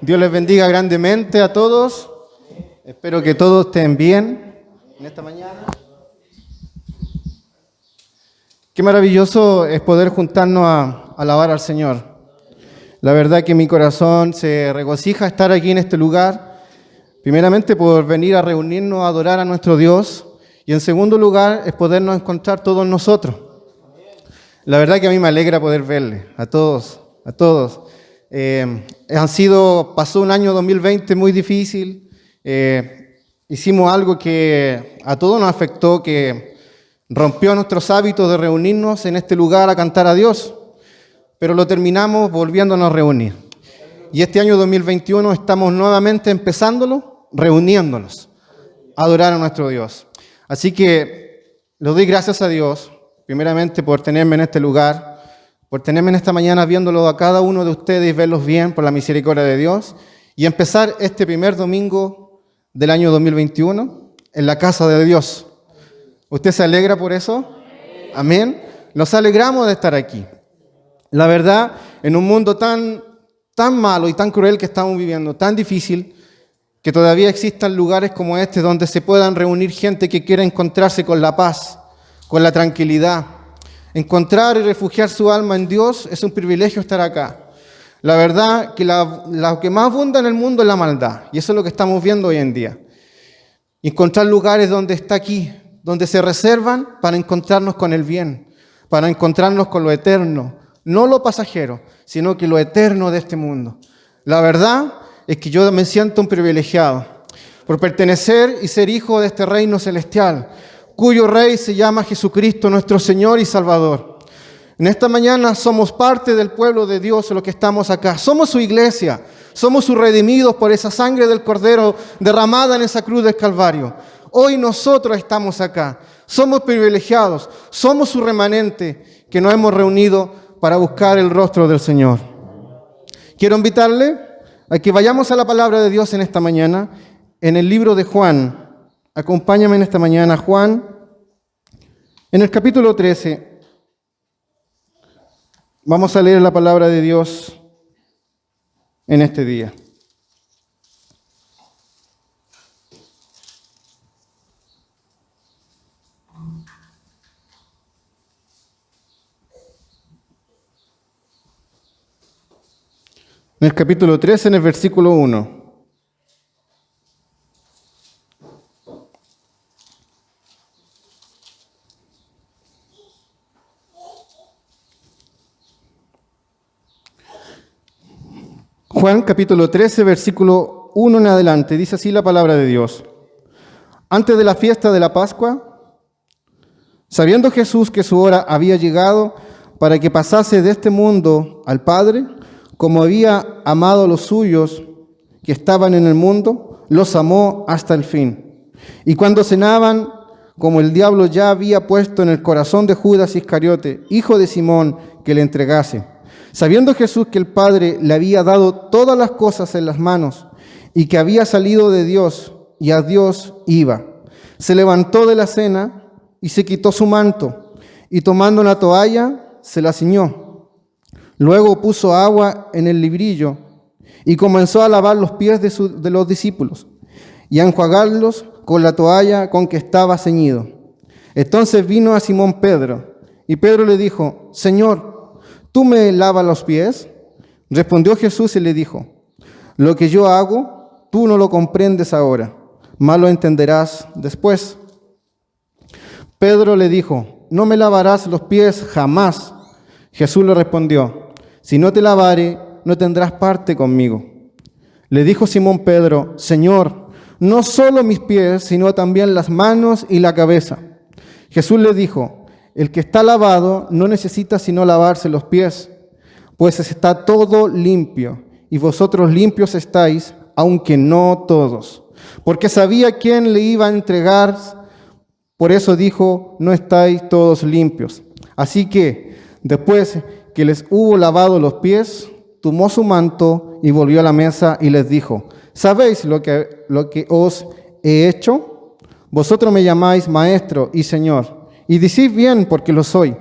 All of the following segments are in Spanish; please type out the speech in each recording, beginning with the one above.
Dios les bendiga grandemente a todos. Espero que todos estén bien en esta mañana. Qué maravilloso es poder juntarnos a alabar al Señor. La verdad que mi corazón se regocija estar aquí en este lugar. Primeramente por venir a reunirnos a adorar a nuestro Dios. Y en segundo lugar es podernos encontrar todos nosotros. La verdad que a mí me alegra poder verles, a todos. Pasó un año 2020 muy difícil. Hicimos algo que a todos nos afectó, que rompió nuestros hábitos de reunirnos en este lugar a cantar a Dios, pero lo terminamos volviéndonos a reunir. Y este año 2021 estamos nuevamente empezándolo, reuniéndonos a adorar a nuestro Dios. Así que le doy gracias a Dios, primeramente por tenerme en este lugar, por tenerme en esta mañana viéndolo a cada uno de ustedes y verlos bien por la misericordia de Dios, y empezar este primer domingo del año 2021 en la casa de Dios. ¿Usted se alegra por eso? Amén. Nos alegramos de estar aquí. La verdad, en un mundo tan malo y tan cruel que estamos viviendo, tan difícil, que todavía existan lugares como este donde se puedan reunir gente que quiera encontrarse con la paz, con la tranquilidad. Encontrar y refugiar su alma en Dios es un privilegio estar acá. La verdad que lo que más abunda en el mundo es la maldad, y eso es lo que estamos viendo hoy en día. Encontrar lugares donde está aquí, donde se reservan para encontrarnos con el bien, para encontrarnos con lo eterno, no lo pasajero, sino que lo eterno de este mundo. La verdad es que yo me siento un privilegiado por pertenecer y ser hijo de este reino celestial, cuyo rey se llama Jesucristo, nuestro Señor y Salvador. En esta mañana somos parte del pueblo de Dios, los que estamos acá. Somos su iglesia, somos sus redimidos por esa sangre del Cordero derramada en esa cruz del Calvario. Hoy nosotros estamos acá, somos privilegiados, somos su remanente que nos hemos reunido para buscar el rostro del Señor. Quiero invitarle a que vayamos a la palabra de Dios en esta mañana, en el libro de Juan. Acompáñame en esta mañana, Juan, en el capítulo 13. Vamos a leer la palabra de Dios en este día. En el capítulo 13, en el versículo 1. Juan capítulo 13, versículo 1 en adelante, dice así la palabra de Dios. Antes de la fiesta de la Pascua, sabiendo Jesús que su hora había llegado para que pasase de este mundo al Padre, como había amado a los suyos que estaban en el mundo, los amó hasta el fin. Y cuando cenaban, como el diablo ya había puesto en el corazón de Judas Iscariote, hijo de Simón, que le entregase, sabiendo Jesús que el Padre le había dado todas las cosas en las manos y que había salido de Dios y a Dios iba, se levantó de la cena y se quitó su manto y tomando una toalla se la ciñó. Luego puso agua en el librillo y comenzó a lavar los pies de los discípulos y a enjuagarlos con la toalla con que estaba ceñido. Entonces vino a Simón Pedro y Pedro le dijo: Señor, ¿tú me lavas los pies? Respondió Jesús y le dijo: lo que yo hago, tú no lo comprendes ahora, mas lo entenderás después. Pedro le dijo: no me lavarás los pies jamás. Jesús le respondió: si no te lavare, no tendrás parte conmigo. Le dijo Simón Pedro: Señor, no solo mis pies, sino también las manos y la cabeza. Jesús le dijo: el que está lavado no necesita sino lavarse los pies, pues está todo limpio, y vosotros limpios estáis, aunque no todos. Porque sabía quién le iba a entregar, por eso dijo: no estáis todos limpios. Así que, después que les hubo lavado los pies, tomó su manto y volvió a la mesa y les dijo: ¿sabéis lo que os he hecho? Vosotros me llamáis maestro y señor, y decís bien porque lo soy.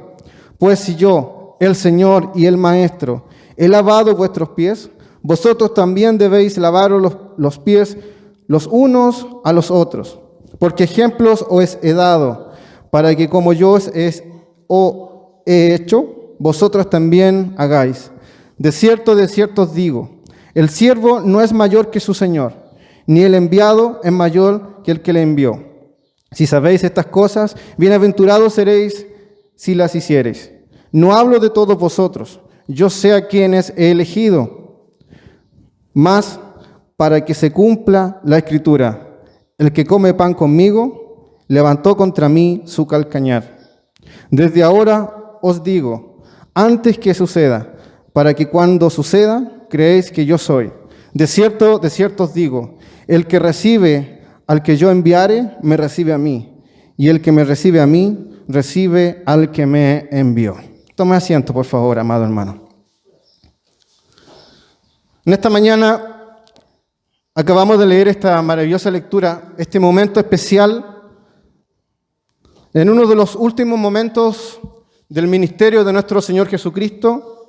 Pues si yo, el Señor y el Maestro, he lavado vuestros pies, vosotros también debéis lavaros los pies los unos a los otros, porque ejemplos os he dado, para que como yo os he hecho, vosotros también hagáis. De cierto os digo, el siervo no es mayor que su Señor, ni el enviado es mayor que el que le envió. Si sabéis estas cosas, bienaventurados seréis si las hiciereis. No hablo de todos vosotros, yo sé a quienes he elegido, mas para que se cumpla la Escritura, el que come pan conmigo, levantó contra mí su calcañar. Desde ahora os digo, antes que suceda, para que cuando suceda, creéis que yo soy. De cierto os digo, el que recibe al que yo enviare, me recibe a mí, y el que me recibe a mí, recibe al que me envió. Tome asiento, por favor, amado hermano. En esta mañana acabamos de leer esta maravillosa lectura, este momento especial, en uno de los últimos momentos del ministerio de nuestro Señor Jesucristo,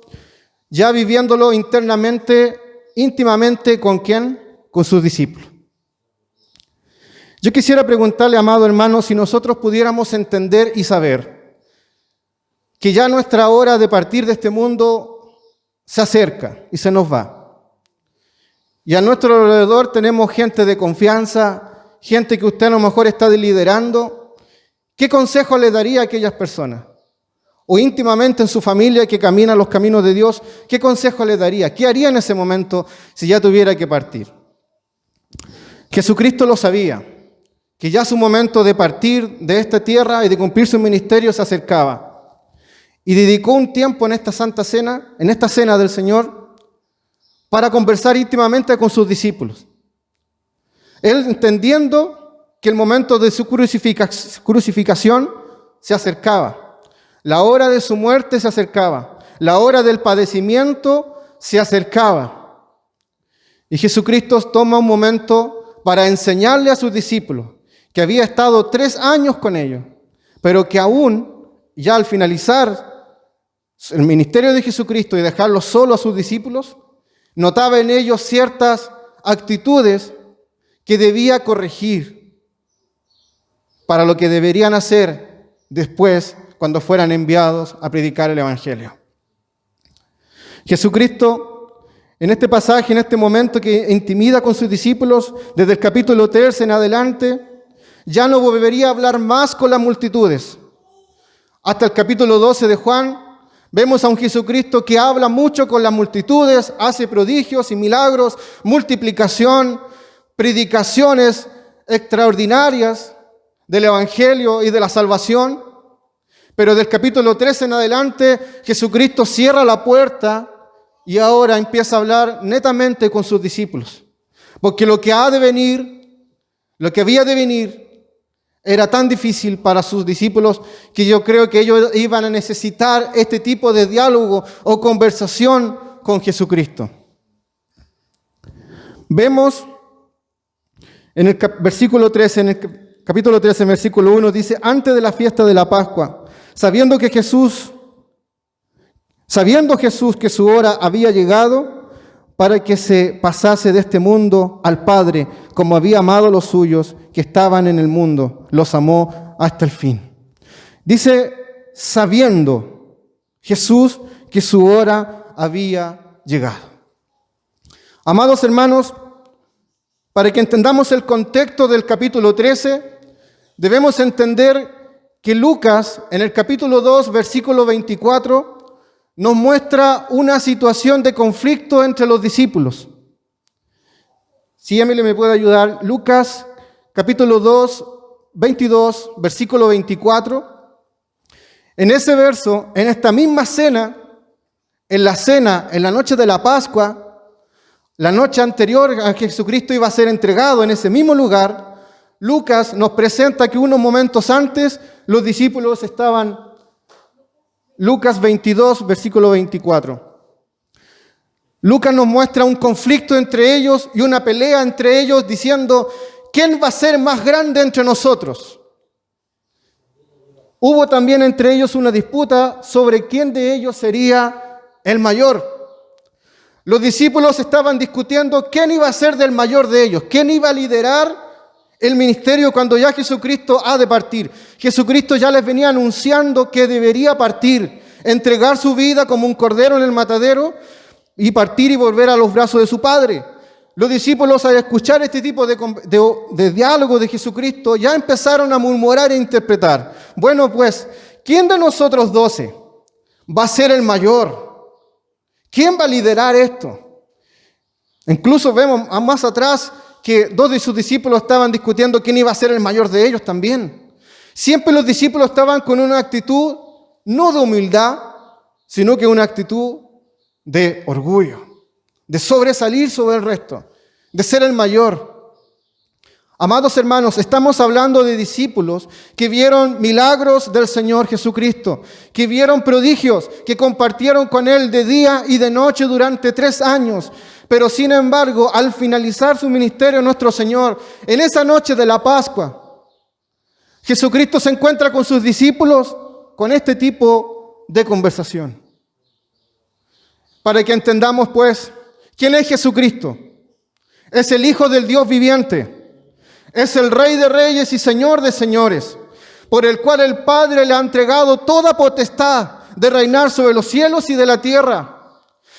ya viviéndolo internamente, íntimamente, ¿con quién? Con sus discípulos. Yo quisiera preguntarle, amado hermano, si nosotros pudiéramos entender y saber que ya nuestra hora de partir de este mundo se acerca y se nos va. Y a nuestro alrededor tenemos gente de confianza, gente que usted a lo mejor está liderando. ¿Qué consejo le daría a aquellas personas? O íntimamente en su familia que camina los caminos de Dios, ¿qué consejo le daría? ¿Qué haría en ese momento si ya tuviera que partir? Jesucristo lo sabía, que ya su momento de partir de esta tierra y de cumplir su ministerio se acercaba. Y dedicó un tiempo en esta Santa Cena, en esta Cena del Señor, para conversar íntimamente con sus discípulos. Él entendiendo que el momento de su crucificación se acercaba, la hora de su muerte se acercaba, la hora del padecimiento se acercaba. Y Jesucristo toma un momento para enseñarle a sus discípulos, que había estado 3 años con ellos, pero que aún, ya al finalizar el ministerio de Jesucristo y dejarlo solo a sus discípulos, notaba en ellos ciertas actitudes que debía corregir para lo que deberían hacer después cuando fueran enviados a predicar el Evangelio. Jesucristo, en este pasaje, en este momento que intimida con sus discípulos, desde el capítulo 13 en adelante, ya no volvería a hablar más con las multitudes. Hasta el capítulo 12 de Juan, vemos a un Jesucristo que habla mucho con las multitudes, hace prodigios y milagros, multiplicación, predicaciones extraordinarias del Evangelio y de la salvación. Pero del capítulo 13 en adelante, Jesucristo cierra la puerta y ahora empieza a hablar netamente con sus discípulos. Porque lo que había de venir, era tan difícil para sus discípulos que yo creo que ellos iban a necesitar este tipo de diálogo o conversación con Jesucristo. Vemos en el versículo 13, en el capítulo 13, versículo 1, dice: antes de la fiesta de la Pascua, sabiendo Jesús que su hora había llegado para que se pasase de este mundo al Padre, como había amado a los suyos que estaban en el mundo, los amó hasta el fin. Dice, sabiendo Jesús que su hora había llegado. Amados hermanos, para que entendamos el contexto del capítulo 13, debemos entender que Lucas, en el capítulo 2, versículo 24, nos muestra una situación de conflicto entre los discípulos. Si Emily me puede ayudar, Lucas capítulo 2, 22, versículo 24. En ese verso, en esta misma cena, en la noche de la Pascua, la noche anterior a que Jesucristo iba a ser entregado en ese mismo lugar, Lucas nos presenta que unos momentos antes los discípulos estaban. Lucas 22, versículo 24. Lucas nos muestra un conflicto entre ellos y una pelea entre ellos diciendo: ¿quién va a ser más grande entre nosotros? Hubo también entre ellos una disputa sobre quién de ellos sería el mayor. Los discípulos estaban discutiendo quién iba a ser del mayor de ellos, quién iba a liderar el ministerio cuando ya Jesucristo ha de partir. Jesucristo ya les venía anunciando que debería partir, entregar su vida como un cordero en el matadero y partir y volver a los brazos de su Padre. Los discípulos, al escuchar este tipo de diálogo de Jesucristo, ya empezaron a murmurar e interpretar. Bueno, pues, ¿quién de nosotros 12 va a ser el mayor? ¿Quién va a liderar esto? Incluso vemos más atrás que 2 de sus discípulos estaban discutiendo quién iba a ser el mayor de ellos también. Siempre los discípulos estaban con una actitud no de humildad, sino que una actitud de orgullo, de sobresalir sobre el resto, de ser el mayor. Amados hermanos, estamos hablando de discípulos que vieron milagros del Señor Jesucristo, que vieron prodigios, que compartieron con Él de día y de noche durante 3 años. Pero sin embargo, al finalizar su ministerio, nuestro Señor, en esa noche de la Pascua, Jesucristo se encuentra con sus discípulos con este tipo de conversación. Para que entendamos, pues, ¿quién es Jesucristo? Es el Hijo del Dios viviente. Es el Rey de reyes y Señor de señores, por el cual el Padre le ha entregado toda potestad de reinar sobre los cielos y de la tierra.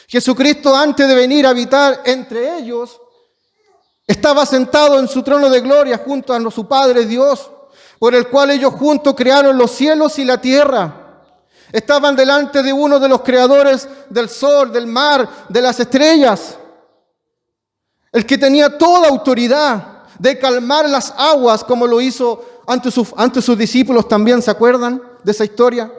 Jesucristo, antes de venir a habitar entre ellos, estaba sentado en su trono de gloria junto a su Padre Dios, por el cual ellos juntos crearon los cielos y la tierra. Estaban delante de uno de los creadores del sol, del mar, de las estrellas, el que tenía toda autoridad de calmar las aguas, como lo hizo ante sus discípulos también, ¿se acuerdan de esa historia?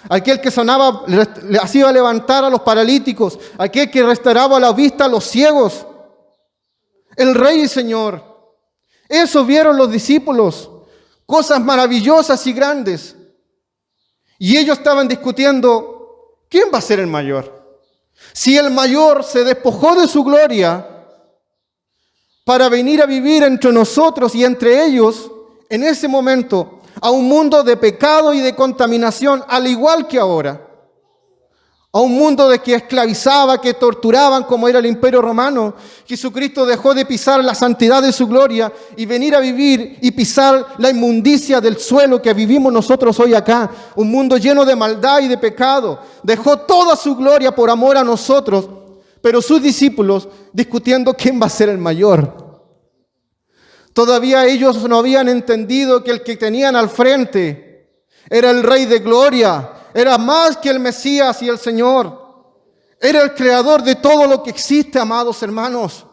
Aquel que sanaba, le hacía levantar a los paralíticos, aquel que restauraba la vista a los ciegos, el Rey y Señor. Eso vieron los discípulos, cosas maravillosas y grandes. Y ellos estaban discutiendo, ¿quién va a ser el mayor? Si el mayor se despojó de su gloria para venir a vivir entre nosotros y entre ellos, en ese momento, a un mundo de pecado y de contaminación, al igual que ahora. A un mundo de que esclavizaba, que torturaban, como era el Imperio Romano. Jesucristo dejó de pisar la santidad de su gloria y venir a vivir y pisar la inmundicia del suelo que vivimos nosotros hoy acá. Un mundo lleno de maldad y de pecado. Dejó toda su gloria por amor a nosotros. Pero sus discípulos discutiendo quién va a ser el mayor. Todavía ellos no habían entendido que el que tenían al frente era el Rey de gloria, era más que el Mesías y el Señor. Era el creador de todo lo que existe, amados hermanos.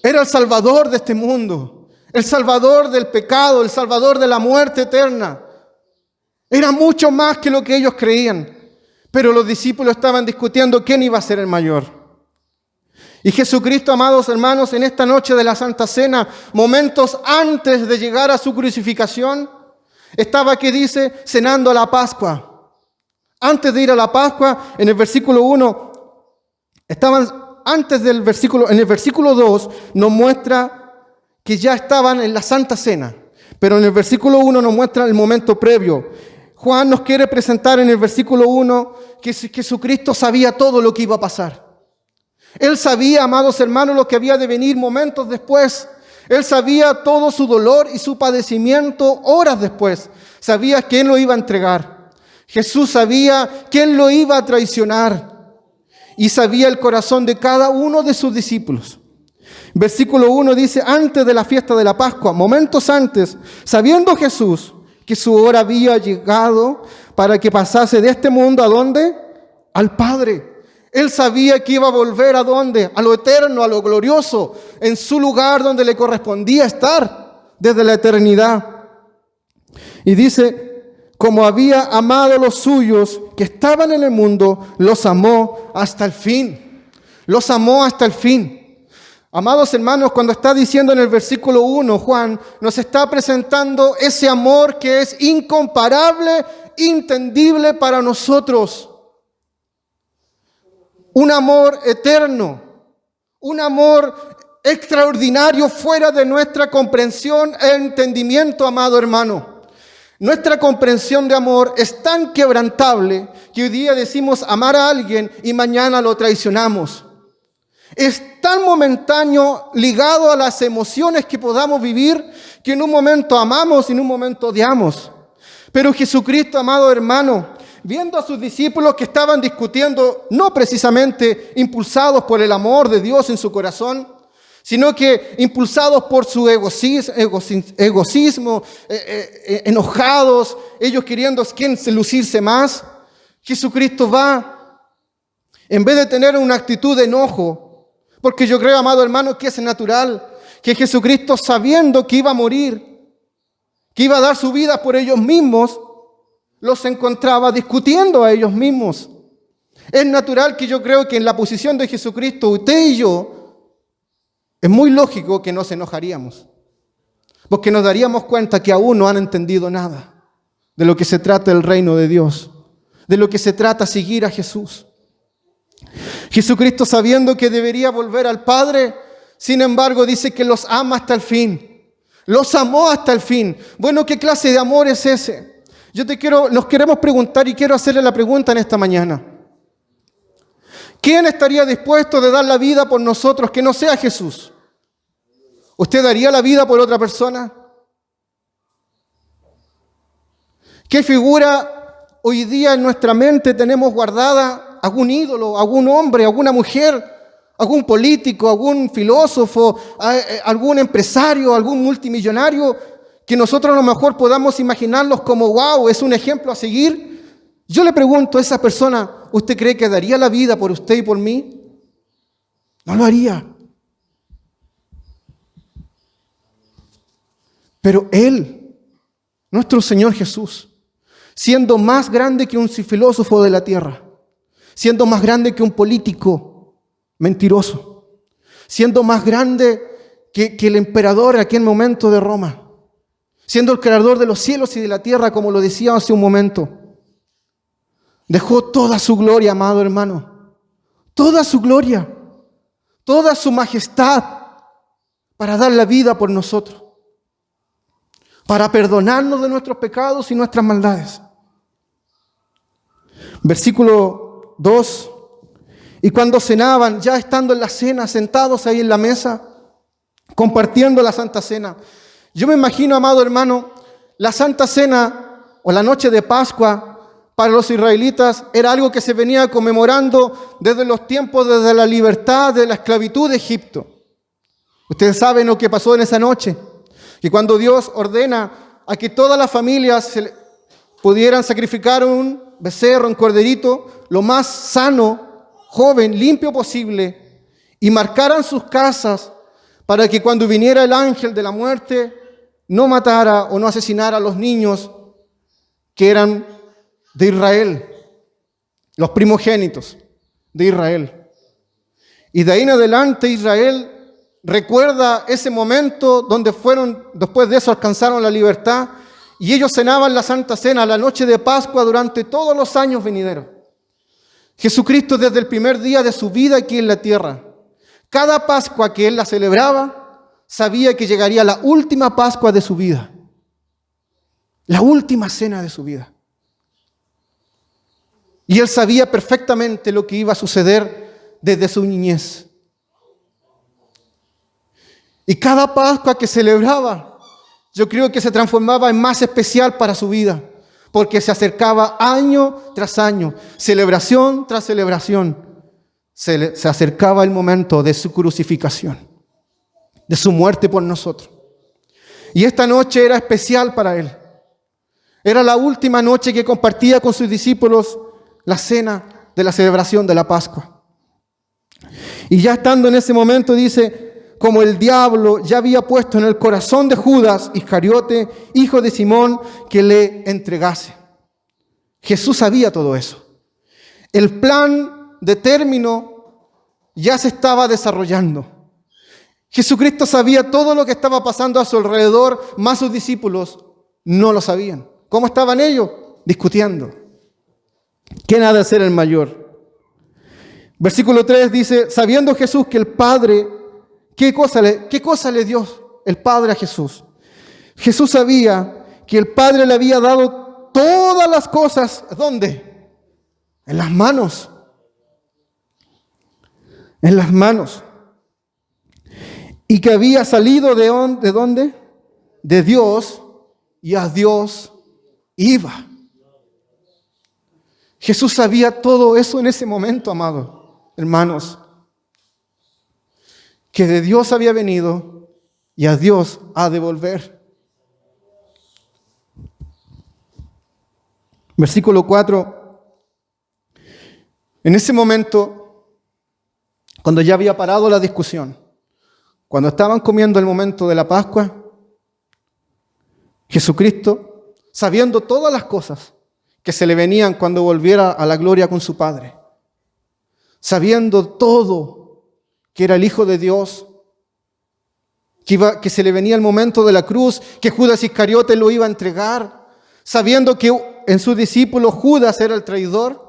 Era el Salvador de este mundo, el Salvador del pecado, el Salvador de la muerte eterna. Era mucho más que lo que ellos creían. Pero los discípulos estaban discutiendo quién iba a ser el mayor. Y Jesucristo, amados hermanos, en esta noche de la Santa Cena, momentos antes de llegar a su crucificación, estaba, que dice, cenando a la Pascua. Antes de ir a la Pascua, en el versículo 1, en el versículo 2 nos muestra que ya estaban en la Santa Cena. Pero en el versículo 1 nos muestra el momento previo. Juan nos quiere presentar en el versículo 1 que Jesucristo sabía todo lo que iba a pasar. Él sabía, amados hermanos, lo que había de venir momentos después. Él sabía todo su dolor y su padecimiento horas después. Sabía quién lo iba a entregar. Jesús sabía quién lo iba a traicionar. Y sabía el corazón de cada uno de sus discípulos. Versículo 1 dice, antes de la fiesta de la Pascua, momentos antes, sabiendo Jesús que su hora había llegado para que pasase de este mundo, ¿a dónde? Al Padre. Él sabía que iba a volver ¿a dónde? A lo eterno, a lo glorioso, en su lugar donde le correspondía estar desde la eternidad. Y dice, como había amado a los suyos que estaban en el mundo, los amó hasta el fin. Los amó hasta el fin. Amados hermanos, cuando está diciendo en el versículo 1, Juan nos está presentando ese amor que es incomparable, entendible para nosotros. Un amor eterno, un amor extraordinario fuera de nuestra comprensión e entendimiento, amado hermano. Nuestra comprensión de amor es tan quebrantable que hoy día decimos amar a alguien y mañana lo traicionamos. Es tan momentáneo, ligado a las emociones que podamos vivir, que en un momento amamos y en un momento odiamos. Pero Jesucristo, amado hermano, viendo a sus discípulos que estaban discutiendo, no precisamente impulsados por el amor de Dios en su corazón, sino que impulsados por su egoísmo, enojados, ellos queriendo lucirse más, Jesucristo va, en vez de tener una actitud de enojo, porque yo creo, amado hermano, que es natural, que Jesucristo, sabiendo que iba a morir, que iba a dar su vida por ellos mismos, los encontraba discutiendo a ellos mismos. Es natural que yo creo que en la posición de Jesucristo, usted y yo, es muy lógico que nos enojaríamos, porque nos daríamos cuenta que aún no han entendido nada de lo que se trata el reino de Dios, de lo que se trata seguir a Jesús. Jesucristo, sabiendo que debería volver al Padre, sin embargo dice que los ama hasta el fin, los amó hasta el fin. Bueno, ¿qué clase de amor es ese? Nos queremos preguntar y quiero hacerle la pregunta en esta mañana. ¿Quién estaría dispuesto de dar la vida por nosotros que no sea Jesús? ¿Usted daría la vida por otra persona? ¿Qué figura hoy día en nuestra mente tenemos guardada? ¿Algún ídolo, algún hombre, alguna mujer, algún político, algún filósofo, algún empresario, algún multimillonario que nosotros a lo mejor podamos imaginarlos como wow, es un ejemplo a seguir? Yo le pregunto a esa persona, ¿usted cree que daría la vida por usted y por mí? No lo haría. Pero Él, nuestro Señor Jesús, siendo más grande que un filósofo de la tierra, siendo más grande que un político mentiroso, siendo más grande que el emperador en aquel momento de Roma, siendo el creador de los cielos y de la tierra, como lo decía hace un momento, dejó toda su gloria, amado hermano, toda su gloria, toda su majestad para dar la vida por nosotros, para perdonarnos de nuestros pecados y nuestras maldades. Versículo 2. Y cuando cenaban, ya estando en la cena, sentados ahí en la mesa, compartiendo la Santa Cena. Yo me imagino, amado hermano, la Santa Cena o la noche de Pascua para los israelitas era algo que se venía conmemorando desde los tiempos, desde la libertad de la esclavitud de Egipto. Ustedes saben lo que pasó en esa noche, que cuando Dios ordena a que todas las familias pudieran sacrificar un becerro, un corderito, lo más sano, joven, limpio posible, y marcaran sus casas para que cuando viniera el ángel de la muerte no matara o no asesinara a los niños que eran de Israel, los primogénitos de Israel. Y de ahí en adelante Israel recuerda ese momento donde después de eso alcanzaron la libertad y ellos cenaban la Santa Cena, la noche de Pascua, durante todos los años venideros. Jesucristo, desde el primer día de su vida aquí en la tierra, cada Pascua que Él la celebraba, sabía que llegaría la última Pascua de su vida, la última cena de su vida. Y Él sabía perfectamente lo que iba a suceder desde su niñez. Y cada Pascua que celebraba, yo creo que se transformaba en más especial para su vida, porque se acercaba año tras año, celebración tras celebración. Se acercaba el momento de su crucificación, de su muerte por nosotros. Y esta noche era especial para Él. Era la última noche que compartía con sus discípulos la cena de la celebración de la Pascua. Y ya estando en ese momento, dice, como el diablo ya había puesto en el corazón de Judas Iscariote, hijo de Simón, que le entregase. Jesús sabía todo eso. El plan de término ya se estaba desarrollando. Jesucristo sabía todo lo que estaba pasando a su alrededor, más sus discípulos no lo sabían. ¿Cómo estaban ellos? Discutiendo. ¿Quién ha de ser el mayor? Versículo 3 dice, sabiendo Jesús que el Padre, ¿qué cosa le dio el Padre a Jesús? Jesús sabía que el Padre le había dado todas las cosas, ¿dónde? En las manos. En las manos. Y que había salido ¿de dónde? De Dios, y a Dios iba. Jesús sabía todo eso en ese momento, amados hermanos, que de Dios había venido y a Dios ha de volver. Versículo 4. En ese momento, cuando ya había parado la discusión, cuando estaban comiendo el momento de la Pascua, Jesucristo, sabiendo todas las cosas que se le venían cuando volviera a la gloria con su Padre, sabiendo todo que era el Hijo de Dios, que se le venía el momento de la cruz, que Judas Iscariote lo iba a entregar, sabiendo que en sus discípulos Judas era el traidor.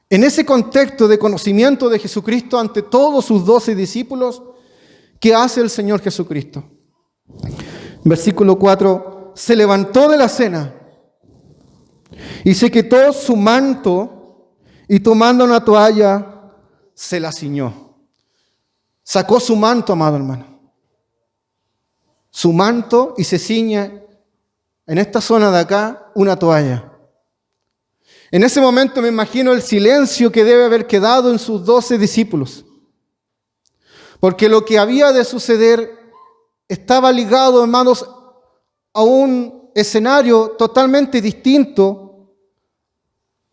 En ese contexto de conocimiento de Jesucristo ante todos sus 12 discípulos, ¿qué hace el Señor Jesucristo? Versículo 4, se levantó de la cena y se quitó su manto y tomando una toalla se la ciñó. Sacó su manto, amado hermano. Su manto y se ciña en esta zona de acá una toalla. En ese momento me imagino el silencio que debe haber quedado en sus 12 discípulos. Porque lo que había de suceder estaba ligado, hermanos, a un escenario totalmente distinto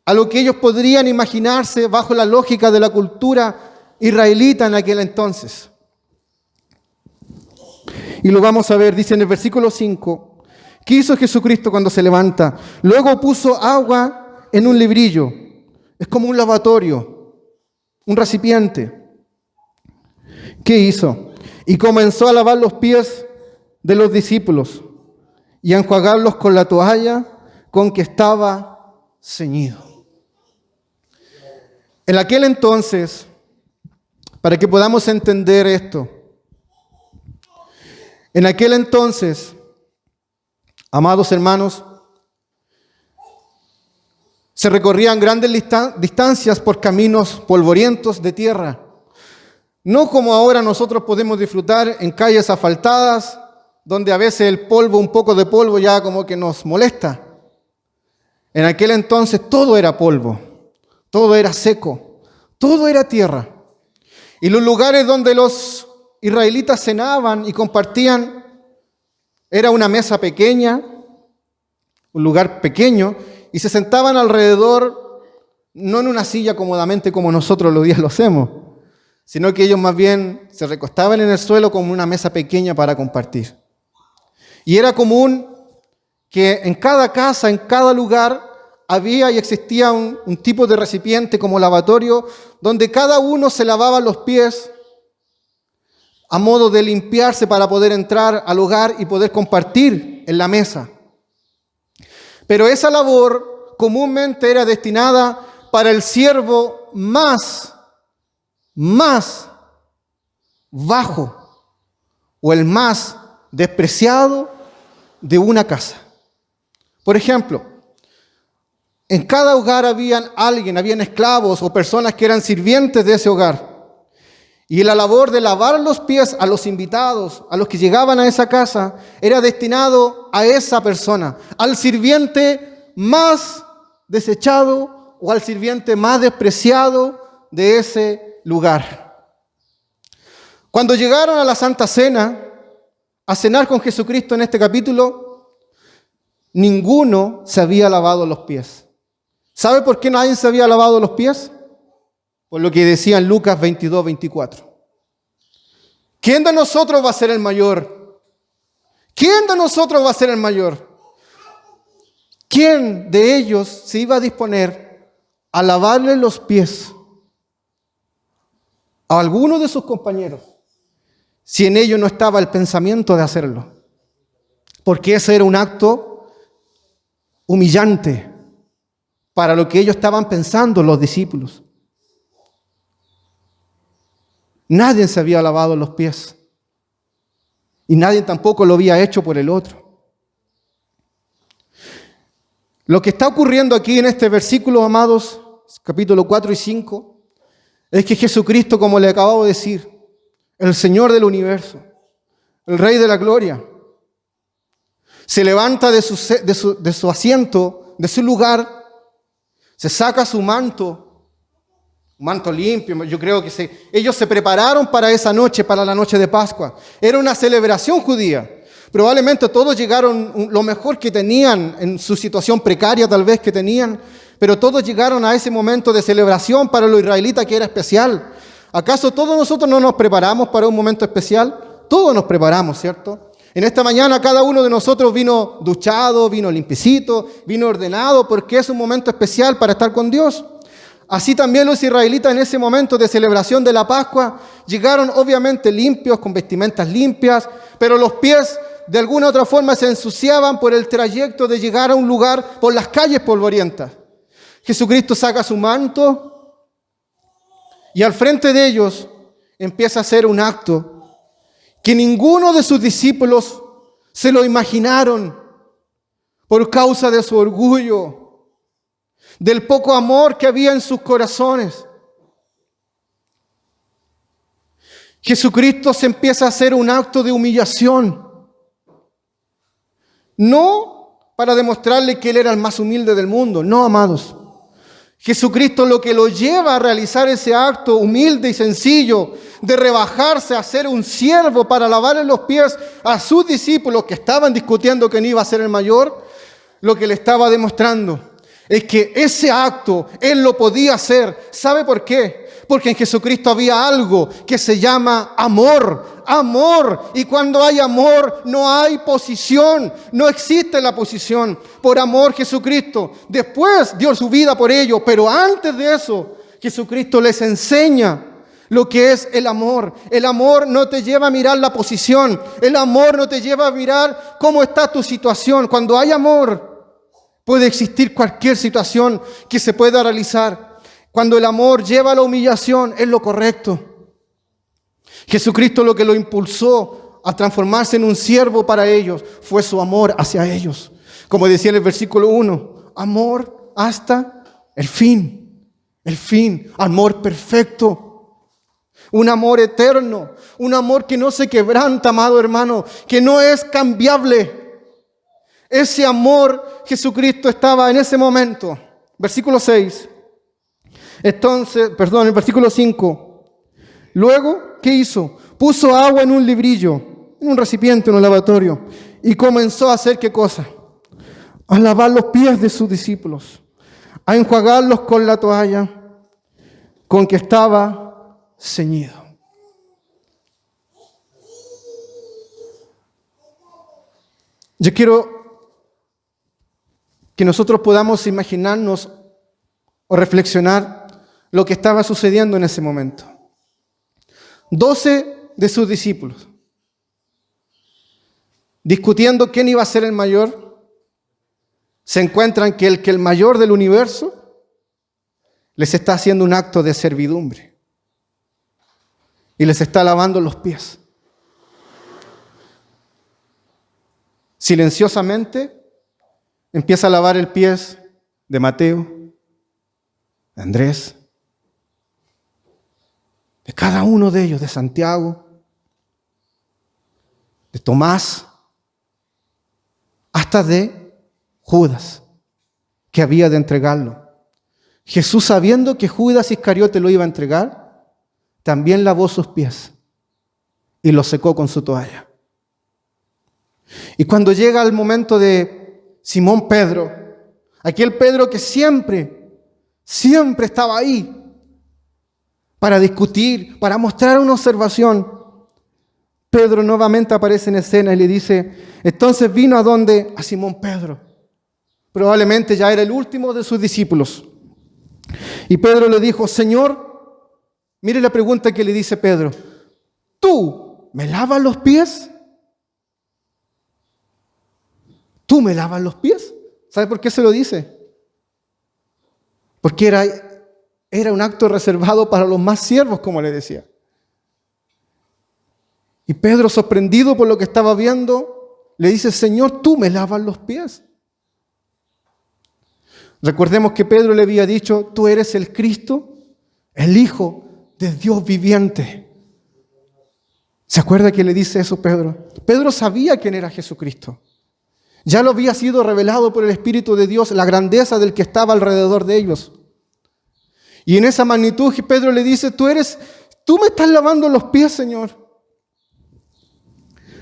a lo que ellos podrían imaginarse bajo la lógica de la cultura israelita en aquel entonces. Y lo vamos a ver, dice en el versículo 5, ¿qué hizo Jesucristo cuando se levanta? Luego puso agua en un librillo, es como un lavatorio, un recipiente. ¿Qué hizo? Y comenzó a lavar los pies de los discípulos y a enjuagarlos con la toalla con que estaba ceñido. En aquel entonces, para que podamos entender esto, en aquel entonces, amados hermanos, se recorrían grandes distancias por caminos polvorientos de tierra. No como ahora nosotros podemos disfrutar en calles asfaltadas, donde a veces el polvo, un poco de polvo ya como que nos molesta. En aquel entonces todo era polvo, todo era seco, todo era tierra. Y los lugares donde los israelitas cenaban y compartían era una mesa pequeña, un lugar pequeño, y se sentaban alrededor, no en una silla cómodamente como nosotros los días lo hacemos, sino que ellos más bien se recostaban en el suelo como una mesa pequeña para compartir. Y era común que en cada casa, en cada lugar, había y existía un tipo de recipiente como lavatorio, donde cada uno se lavaba los pies a modo de limpiarse para poder entrar al hogar y poder compartir en la mesa. Pero esa labor comúnmente era destinada para el siervo más bajo o el más despreciado de una casa. Por ejemplo, en cada hogar habían esclavos o personas que eran sirvientes de ese hogar. Y la labor de lavar los pies a los invitados, a los que llegaban a esa casa, era destinado a esa persona, al sirviente más desechado o al sirviente más despreciado de ese lugar. Cuando llegaron a la Santa Cena, a cenar con Jesucristo en este capítulo, ninguno se había lavado los pies. ¿Sabe por qué nadie se había lavado los pies? Por lo que decía en Lucas 22, 24. ¿Quién de nosotros va a ser el mayor? ¿Quién de nosotros va a ser el mayor? ¿Quién de ellos se iba a disponer a lavarle los pies a alguno de sus compañeros si en ello no estaba el pensamiento de hacerlo? Porque ese era un acto humillante para lo que ellos estaban pensando los discípulos. Nadie se había lavado los pies y nadie tampoco lo había hecho por el otro. Lo que está ocurriendo aquí en este versículo, amados, capítulo 4 y 5, es que Jesucristo, como le acabo de decir, el Señor del universo, el Rey de la gloria, se levanta de su asiento, de su lugar, se saca su manto, un manto limpio. Yo creo que ellos se prepararon para esa noche, para la noche de Pascua. Era una celebración judía. Probablemente todos llegaron lo mejor que tenían en su situación precaria tal vez que tenían, pero todos llegaron a ese momento de celebración para los israelitas que era especial. ¿Acaso todos nosotros no nos preparamos para un momento especial? Todos nos preparamos, ¿cierto? En esta mañana cada uno de nosotros vino duchado, vino limpiecito, vino ordenado, porque es un momento especial para estar con Dios. Así también los israelitas en ese momento de celebración de la Pascua llegaron obviamente limpios, con vestimentas limpias, pero los pies de alguna otra forma se ensuciaban por el trayecto de llegar a un lugar por las calles polvorientas. Jesucristo saca su manto y al frente de ellos empieza a hacer un acto que ninguno de sus discípulos se lo imaginaron por causa de su orgullo, del poco amor que había en sus corazones. Jesucristo se empieza a hacer un acto de humillación. No para demostrarle que Él era el más humilde del mundo, no, amados. Jesucristo lo que lo lleva a realizar ese acto humilde y sencillo de rebajarse a ser un siervo para lavarle los pies a sus discípulos que estaban discutiendo quién iba a ser el mayor, lo que le estaba demostrando es que ese acto Él lo podía hacer. ¿Sabe por qué? Porque en Jesucristo había algo que se llama amor. Amor. Y cuando hay amor, no hay posición. No existe la posición. Por amor, Jesucristo después dio su vida por ello. Pero antes de eso, Jesucristo les enseña lo que es el amor. El amor no te lleva a mirar la posición. El amor no te lleva a mirar cómo está tu situación. Cuando hay amor, puede existir cualquier situación que se pueda realizar. Cuando el amor lleva a la humillación, es lo correcto. Jesucristo lo que lo impulsó a transformarse en un siervo para ellos fue su amor hacia ellos. Como decía en el versículo 1, amor hasta el fin, amor perfecto. Un amor eterno, un amor que no se quebranta, amado hermano, que no es cambiable. Ese amor, Jesucristo estaba en ese momento. Versículo 6. El versículo 5. Luego, ¿qué hizo? Puso agua en un librillo, en un recipiente, en un lavatorio, y comenzó a hacer ¿qué cosa? A lavar los pies de sus discípulos, a enjuagarlos con la toalla con que estaba ceñido. Yo quiero que nosotros podamos imaginarnos o reflexionar lo que estaba sucediendo en ese momento. 12 de sus discípulos, discutiendo quién iba a ser el mayor, se encuentran que el mayor del universo les está haciendo un acto de servidumbre y les está lavando los pies. Silenciosamente empieza a lavar el pie de Mateo, de Andrés, de cada uno de ellos, de Santiago, de Tomás, hasta de Judas, que había de entregarlo. Jesús, sabiendo que Judas Iscariote lo iba a entregar, también lavó sus pies y los secó con su toalla. Y cuando llega el momento de Simón Pedro, aquel Pedro que siempre estaba ahí para discutir, para mostrar una observación, Pedro nuevamente aparece en escena y le dice, entonces vino ¿a dónde? A Simón Pedro. Probablemente ya era el último de sus discípulos. Y Pedro le dijo, Señor, mire la pregunta que le dice Pedro, ¿tú me lavas los pies? ¿Tú me lavas los pies? ¿Sabe por qué se lo dice? Porque era un acto reservado para los más siervos, como le decía. Y Pedro, sorprendido por lo que estaba viendo, le dice, Señor, ¿tú me lavas los pies? Recordemos que Pedro le había dicho, tú eres el Cristo, el Hijo de Dios viviente. ¿Se acuerda que le dice eso Pedro? Pedro sabía quién era Jesucristo. Ya lo había sido revelado por el Espíritu de Dios, la grandeza del que estaba alrededor de ellos. Y en esa magnitud Pedro le dice, tú me estás lavando los pies, Señor.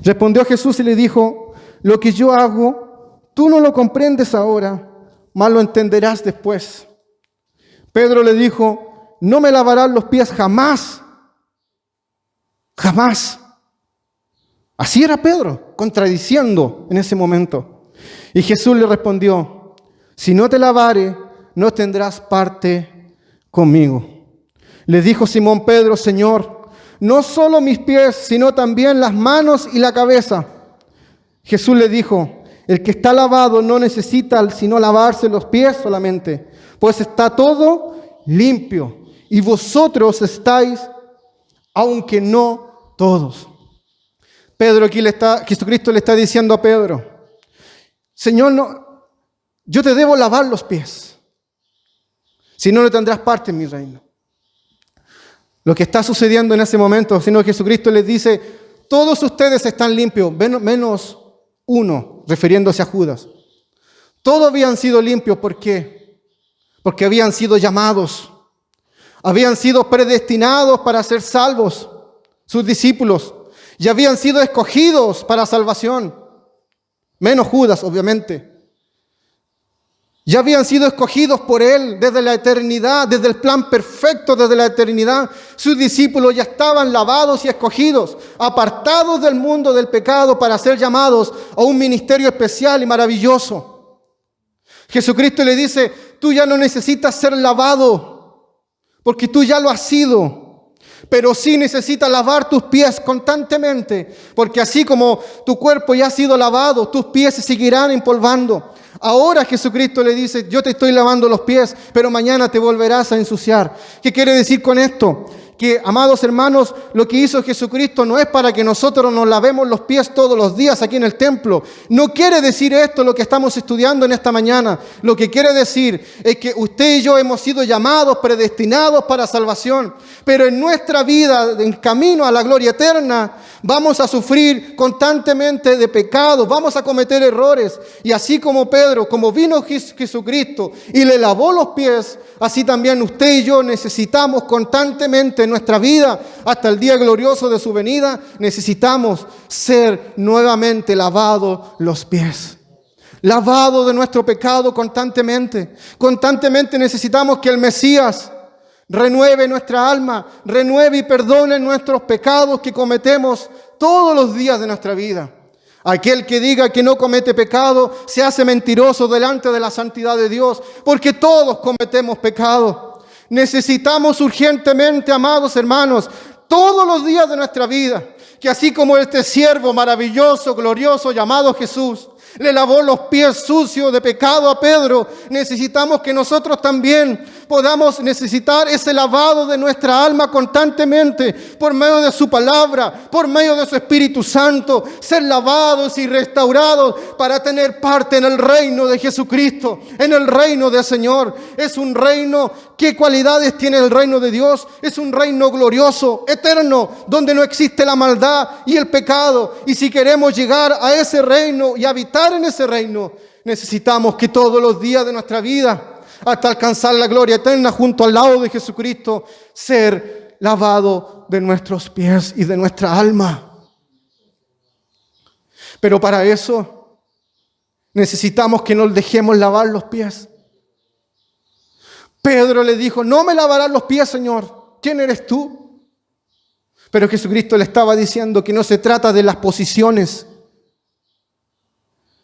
Respondió Jesús y le dijo, lo que yo hago, tú no lo comprendes ahora, mas lo entenderás después. Pedro le dijo, no me lavarás los pies jamás. Jamás. Así era Pedro, contradiciendo en ese momento. Y Jesús le respondió, si no te lavare, no tendrás parte conmigo. Le dijo Simón Pedro, Señor, no solo mis pies, sino también las manos y la cabeza. Jesús le dijo, el que está lavado no necesita sino lavarse los pies solamente, pues está todo limpio. Y vosotros estáis, aunque no todos. Jesucristo le está diciendo a Pedro, Señor, yo te debo lavar los pies, si no, no tendrás parte en mi reino. Lo que está sucediendo en ese momento, sino Jesucristo les dice, todos ustedes están limpios, menos uno, refiriéndose a Judas. Todos habían sido limpios, ¿por qué? Porque habían sido llamados, habían sido predestinados para ser salvos, sus discípulos, y habían sido escogidos para salvación, menos Judas, obviamente. Ya habían sido escogidos por Él desde la eternidad, desde el plan perfecto desde la eternidad. Sus discípulos ya estaban lavados y escogidos, apartados del mundo del pecado para ser llamados a un ministerio especial y maravilloso. Jesucristo le dice, tú ya no necesitas ser lavado, porque tú ya lo has sido. Pero sí necesitas lavar tus pies constantemente, porque así como tu cuerpo ya ha sido lavado, tus pies se seguirán empolvando. Ahora Jesucristo le dice, yo te estoy lavando los pies, pero mañana te volverás a ensuciar. ¿Qué quiere decir con esto? Que, amados hermanos, lo que hizo Jesucristo no es para que nosotros nos lavemos los pies todos los días aquí en el templo. No quiere decir esto lo que estamos estudiando en esta mañana. Lo que quiere decir es que usted y yo hemos sido llamados, predestinados para salvación. Pero en nuestra vida, en camino a la gloria eterna, vamos a sufrir constantemente de pecados, vamos a cometer errores. Y así como Pedro, como vino Jesucristo y le lavó los pies, así también usted y yo necesitamos constantemente en nuestra vida, hasta el día glorioso de su venida, necesitamos ser nuevamente lavados los pies. Lavados de nuestro pecado constantemente. Constantemente necesitamos que el Mesías renueve nuestra alma, renueve y perdone nuestros pecados que cometemos todos los días de nuestra vida. Aquel que diga que no comete pecado se hace mentiroso delante de la santidad de Dios, porque todos cometemos pecado. Necesitamos urgentemente, amados hermanos, todos los días de nuestra vida, que así como este siervo maravilloso, glorioso, llamado Jesús, le lavó los pies sucios de pecado a Pedro, necesitamos que nosotros también podamos necesitar ese lavado de nuestra alma constantemente por medio de su palabra, por medio de su Espíritu Santo, ser lavados y restaurados para tener parte en el reino de Jesucristo, en el reino del Señor. Es un reino, ¿qué cualidades tiene el reino de Dios? Es un reino glorioso, eterno, donde no existe la maldad y el pecado. Y si queremos llegar a ese reino y habitar en ese reino, necesitamos que todos los días de nuestra vida, hasta alcanzar la gloria eterna junto al lado de Jesucristo, ser lavado de nuestros pies y de nuestra alma. Pero para eso necesitamos que nos dejemos lavar los pies. Pedro le dijo, no me lavarás los pies, Señor. ¿Quién eres tú? Pero Jesucristo le estaba diciendo que no se trata de las posiciones.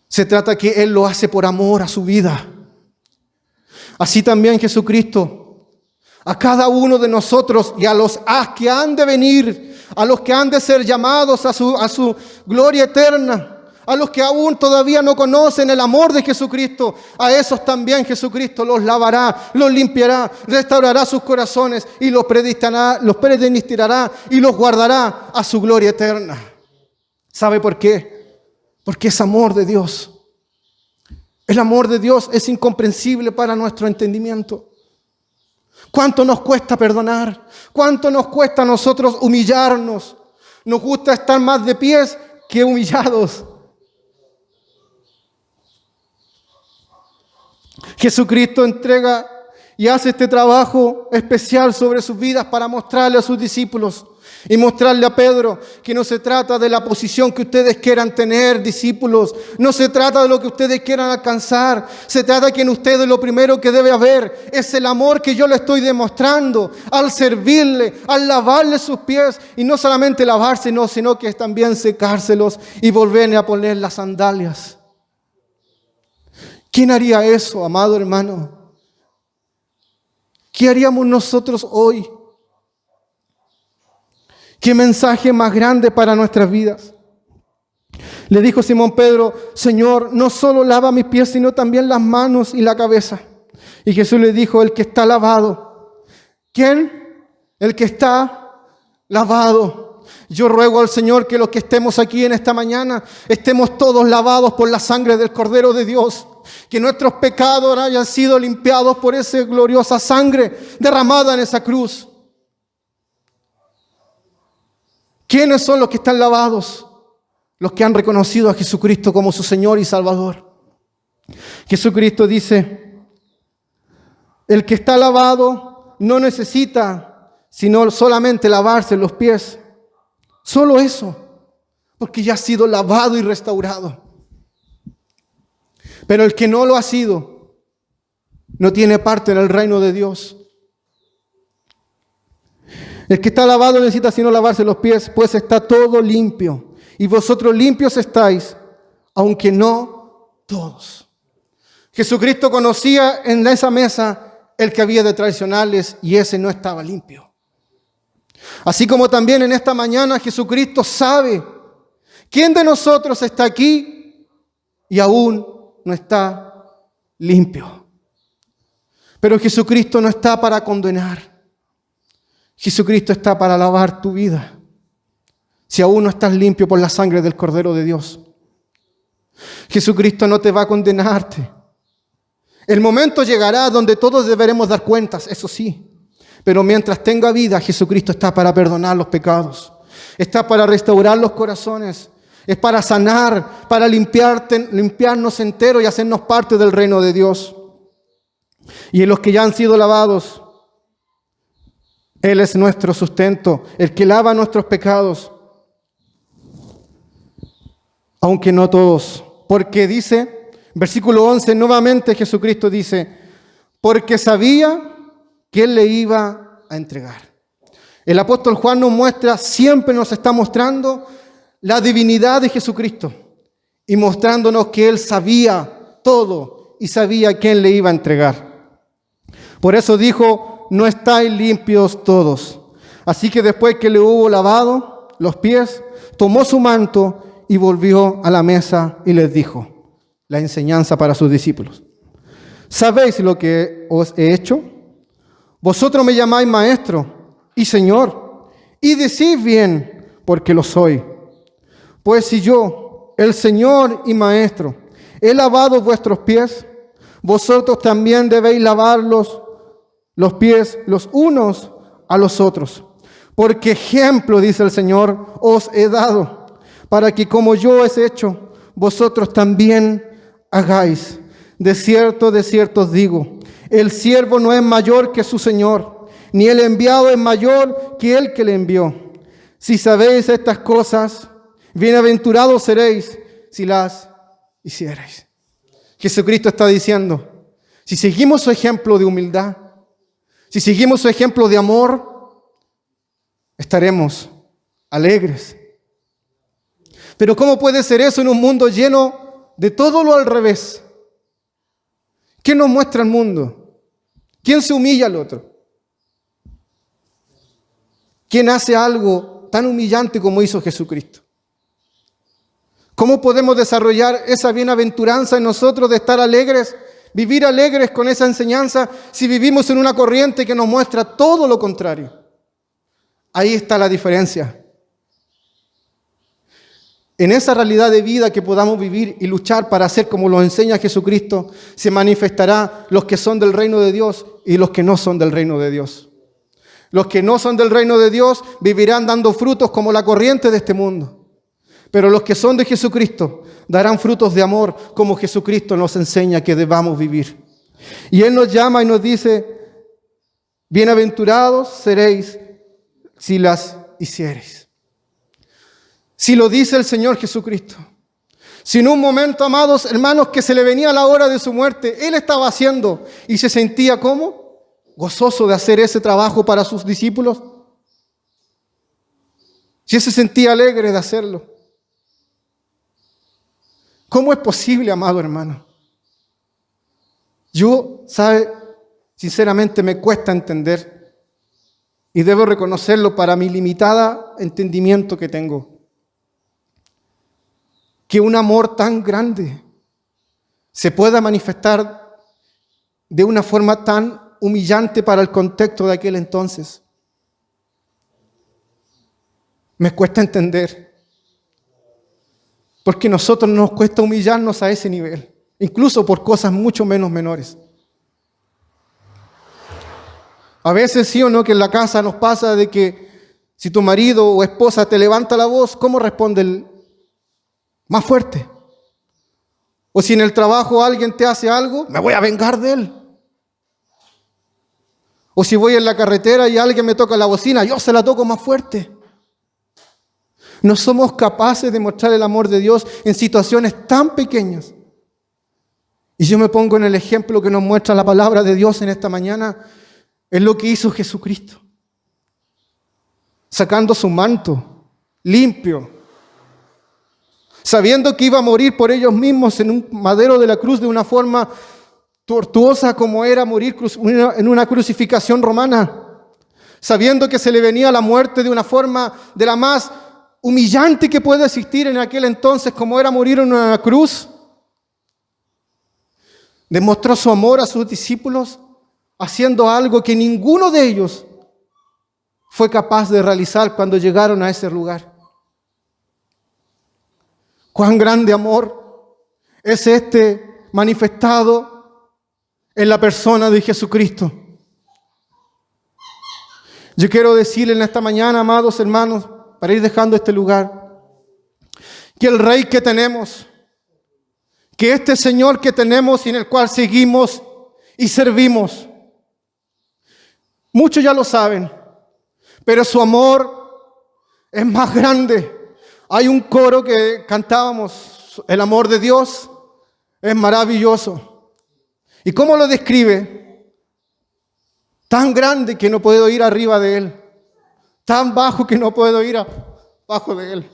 Se trata que Él lo hace por amor a su vida. Así también Jesucristo, a cada uno de nosotros y a los que han de venir, a los que han de ser llamados a su gloria eterna, a los que aún todavía no conocen el amor de Jesucristo, a esos también Jesucristo los lavará, los limpiará, restaurará sus corazones y los predestinará y los guardará a su gloria eterna. ¿Sabe por qué? Porque es amor de Dios. El amor de Dios es incomprensible para nuestro entendimiento. ¿Cuánto nos cuesta perdonar? ¿Cuánto nos cuesta a nosotros humillarnos? Nos gusta estar más de pies que humillados. Jesucristo entrega y hace este trabajo especial sobre sus vidas para mostrarle a sus discípulos y mostrarle a Pedro que no se trata de la posición que ustedes quieran tener, discípulos. No se trata de lo que ustedes quieran alcanzar. Se trata de que en ustedes lo primero que debe haber es el amor que yo le estoy demostrando al servirle, al lavarle sus pies. Y no solamente lavárselos, sino que también secárselos y volverle a poner las sandalias. ¿Quién haría eso, amado hermano? ¿Qué haríamos nosotros hoy? ¿Qué mensaje más grande para nuestras vidas? Le dijo Simón Pedro: Señor, no solo lava mis pies, sino también las manos y la cabeza. Y Jesús le dijo: el que está lavado. ¿Quién? El que está lavado. Yo ruego al Señor que los que estemos aquí en esta mañana estemos todos lavados por la sangre del Cordero de Dios. Que nuestros pecados hayan sido limpiados por esa gloriosa sangre derramada en esa cruz. ¿Quiénes son los que están lavados? Los que han reconocido a Jesucristo como su Señor y Salvador. Jesucristo dice: el que está lavado no necesita sino solamente lavarse los pies. Solo eso, porque ya ha sido lavado y restaurado. Pero el que no lo ha sido, no tiene parte en el reino de Dios. El que está lavado no necesita sino lavarse los pies, pues está todo limpio. Y vosotros limpios estáis, aunque no todos. Jesucristo conocía en esa mesa el que había de traicionarles y ese no estaba limpio. Así como también en esta mañana Jesucristo sabe quién de nosotros está aquí y aún no está limpio. Pero Jesucristo no está para condenar. Jesucristo está para lavar tu vida. Si aún no estás limpio por la sangre del Cordero de Dios. Jesucristo no te va a condenarte. El momento llegará donde todos deberemos dar cuentas, eso sí. Pero mientras tenga vida, Jesucristo está para perdonar los pecados. Está para restaurar los corazones. Es para sanar, para limpiarnos enteros y hacernos parte del reino de Dios. Y en los que ya han sido lavados, Él es nuestro sustento, el que lava nuestros pecados. Aunque no todos. Porque dice, versículo 11, nuevamente Jesucristo dice: porque sabía que Él le iba a entregar. El apóstol Juan siempre nos está mostrando la divinidad de Jesucristo y mostrándonos que Él sabía todo y sabía quién le iba a entregar. Por eso dijo: no estáis limpios todos. Así que después que le hubo lavado los pies, tomó su manto y volvió a la mesa y les dijo la enseñanza para sus discípulos: ¿sabéis lo que os he hecho? Vosotros me llamáis maestro y señor, y decís bien, porque lo soy. Pues si yo, el Señor y Maestro, he lavado vuestros pies, vosotros también debéis lavar los pies los unos a los otros. Porque ejemplo, dice el Señor, os he dado, para que como yo he hecho, vosotros también hagáis. De cierto os digo, el siervo no es mayor que su Señor, ni el enviado es mayor que el que le envió. Si sabéis estas cosas, bienaventurados seréis si las hicierais. Jesucristo está diciendo, si seguimos su ejemplo de humildad, si seguimos su ejemplo de amor, estaremos alegres. Pero ¿cómo puede ser eso en un mundo lleno de todo lo al revés? ¿Qué nos muestra el mundo? ¿Quién se humilla al otro? ¿Quién hace algo tan humillante como hizo Jesucristo? ¿Cómo podemos desarrollar esa bienaventuranza en nosotros de estar alegres, vivir alegres con esa enseñanza si vivimos en una corriente que nos muestra todo lo contrario? Ahí está la diferencia. En esa realidad de vida que podamos vivir y luchar para hacer como lo enseña Jesucristo, se manifestará los que son del reino de Dios y los que no son del reino de Dios. Los que no son del reino de Dios vivirán dando frutos como la corriente de este mundo. Pero los que son de Jesucristo darán frutos de amor como Jesucristo nos enseña que debamos vivir. Y Él nos llama y nos dice, bienaventurados seréis si las hiciereis. Si lo dice el Señor Jesucristo. Si en un momento, amados hermanos, que se le venía la hora de su muerte, Él estaba haciendo y se sentía ¿cómo? Gozoso de hacer ese trabajo para sus discípulos. Si Él se sentía alegre de hacerlo. ¿Cómo es posible, amado hermano? Yo, sinceramente me cuesta entender y debo reconocerlo para mi limitada entendimiento que tengo. Que un amor tan grande se pueda manifestar de una forma tan humillante para el contexto de aquel entonces. Me cuesta entender, porque a nosotros nos cuesta humillarnos a ese nivel, incluso por cosas mucho menos menores. A veces sí o no que en la casa nos pasa de que si tu marido o esposa te levanta la voz, ¿cómo responde el más fuerte? O si en el trabajo alguien te hace algo, me voy a vengar de él. O si voy en la carretera y alguien me toca la bocina, yo se la toco más fuerte. No somos capaces de mostrar el amor de Dios en situaciones tan pequeñas. Y yo me pongo en el ejemplo que nos muestra la palabra de Dios en esta mañana, es lo que hizo Jesucristo. Sacando su manto limpio, sabiendo que iba a morir por ellos mismos en un madero de la cruz de una forma tortuosa como era morir en una crucificación romana, sabiendo que se le venía la muerte de una forma de la más humillante que puede existir en aquel entonces, como era morir en una cruz, demostró su amor a sus discípulos haciendo algo que ninguno de ellos fue capaz de realizar cuando llegaron a ese lugar. Cuán grande amor es este manifestado en la persona de Jesucristo. Yo quiero decirle en esta mañana, amados hermanos, para ir dejando este lugar, que el Rey que tenemos, que este Señor que tenemos y en el cual seguimos y servimos, muchos ya lo saben, pero su amor es más grande. Hay un coro que cantábamos, el amor de Dios es maravilloso. ¿Y cómo lo describe? Tan grande que no puedo ir arriba de él, tan bajo que no puedo ir abajo de él.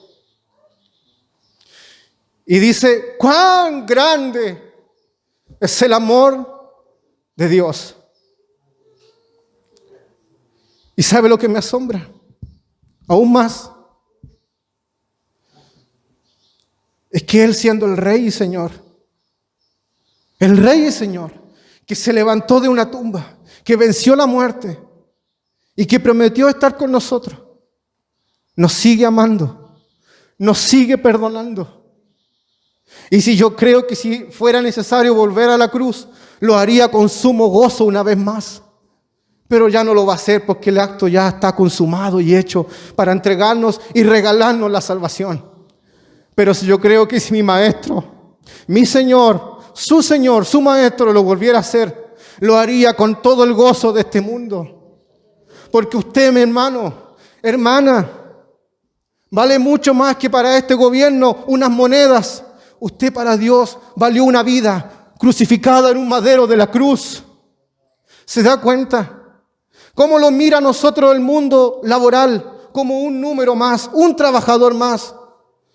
Y dice, cuán grande es el amor de Dios. ¿Y sabe lo que me asombra? Aún más. Es que Él, siendo el Rey y Señor, el Rey y Señor, que se levantó de una tumba, que venció la muerte y que prometió estar con nosotros, nos sigue amando, nos sigue perdonando. Y si yo creo que si fuera necesario volver a la cruz, lo haría con sumo gozo una vez más. Pero ya no lo va a hacer porque el acto ya está consumado y hecho para entregarnos y regalarnos la salvación. Pero si yo creo que si mi maestro, mi Señor, su maestro lo volviera a hacer, lo haría con todo el gozo de este mundo. Porque usted, mi hermano, hermana, vale mucho más que para este gobierno unas monedas. Usted para Dios valió una vida crucificada en un madero de la cruz. ¿Se da cuenta? ¿Cómo lo mira a nosotros el mundo laboral? Como un número más, un trabajador más.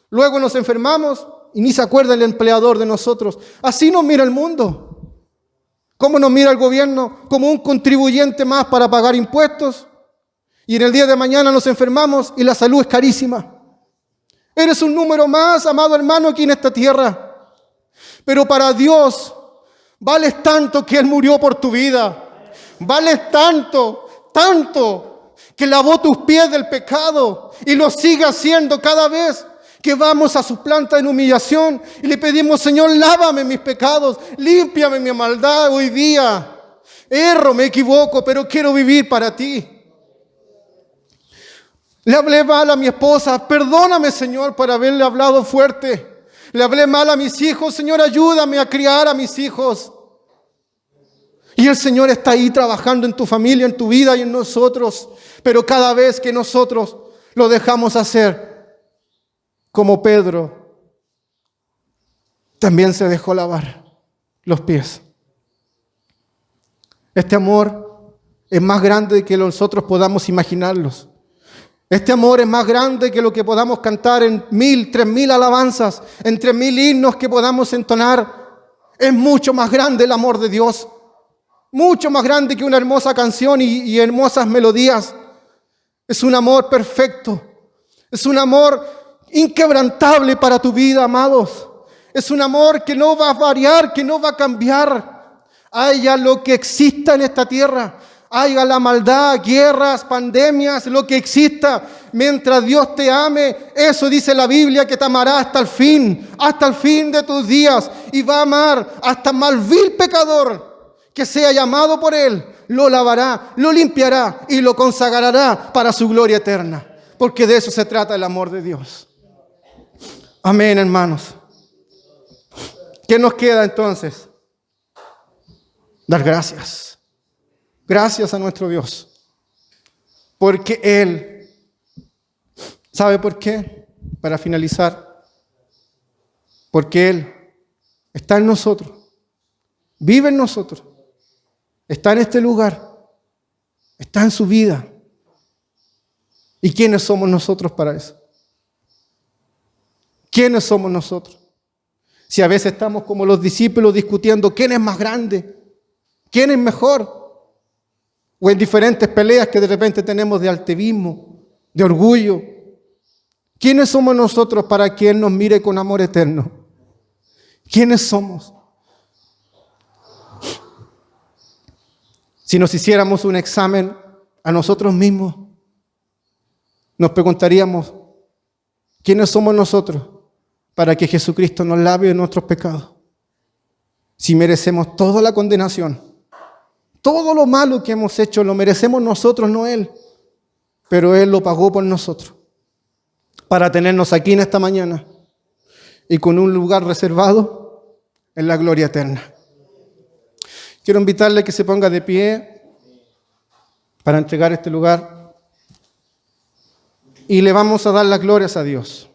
Luego nos enfermamos y ni se acuerda el empleador de nosotros. Así nos mira el mundo. ¿Cómo nos mira el gobierno? Como un contribuyente más para pagar impuestos. Y en el día de mañana nos enfermamos y la salud es carísima. Eres un número más, amado hermano, aquí en esta tierra. Pero para Dios vales tanto que Él murió por tu vida. Vales tanto que lavó tus pies del pecado y lo sigue haciendo cada vez que vamos a su planta en humillación y le pedimos: Señor, lávame mis pecados, límpiame mi maldad hoy día. Erro, me equivoco, pero quiero vivir para ti. Le hablé mal a mi esposa, perdóname, Señor, por haberle hablado fuerte. Le hablé mal a mis hijos, Señor, ayúdame a criar a mis hijos. Y el Señor está ahí trabajando en tu familia, en tu vida y en nosotros. Pero cada vez que nosotros lo dejamos hacer, como Pedro, también se dejó lavar los pies. Este amor es más grande de que nosotros podamos imaginarlos. Este amor es más grande que lo que podamos cantar en 1000, 3000 alabanzas, en 3000 himnos que podamos entonar. Es mucho más grande el amor de Dios. Mucho más grande que una hermosa canción y hermosas melodías. Es un amor perfecto. Es un amor inquebrantable para tu vida, amados. Es un amor que no va a variar, que no va a cambiar. Haya lo que exista en esta tierra. Haya la maldad, guerras, pandemias, lo que exista. Mientras Dios te ame, eso dice la Biblia, que te amará hasta el fin de tus días. Y va a amar hasta el más vil pecador que sea llamado por Él, lo lavará, lo limpiará y lo consagrará para su gloria eterna. Porque de eso se trata el amor de Dios. Amén, hermanos. ¿Qué nos queda entonces? Dar gracias. Gracias a nuestro Dios. Porque Él, ¿sabe por qué? Para finalizar. Porque Él está en nosotros. Vive en nosotros. Está en este lugar, está en su vida. ¿Y quiénes somos nosotros para eso? ¿Quiénes somos nosotros? Si a veces estamos como los discípulos discutiendo quién es más grande, quién es mejor, o en diferentes peleas que de repente tenemos de altevismo, de orgullo. ¿Quiénes somos nosotros para que Él nos mire con amor eterno? ¿Quiénes somos? Si nos hiciéramos un examen a nosotros mismos, nos preguntaríamos: ¿quiénes somos nosotros para que Jesucristo nos lave de nuestros pecados? Si merecemos toda la condenación, todo lo malo que hemos hecho lo merecemos nosotros, no Él. Pero Él lo pagó por nosotros, para tenernos aquí en esta mañana y con un lugar reservado en la gloria eterna. Quiero invitarle a que se ponga de pie para entregar este lugar y le vamos a dar las glorias a Dios.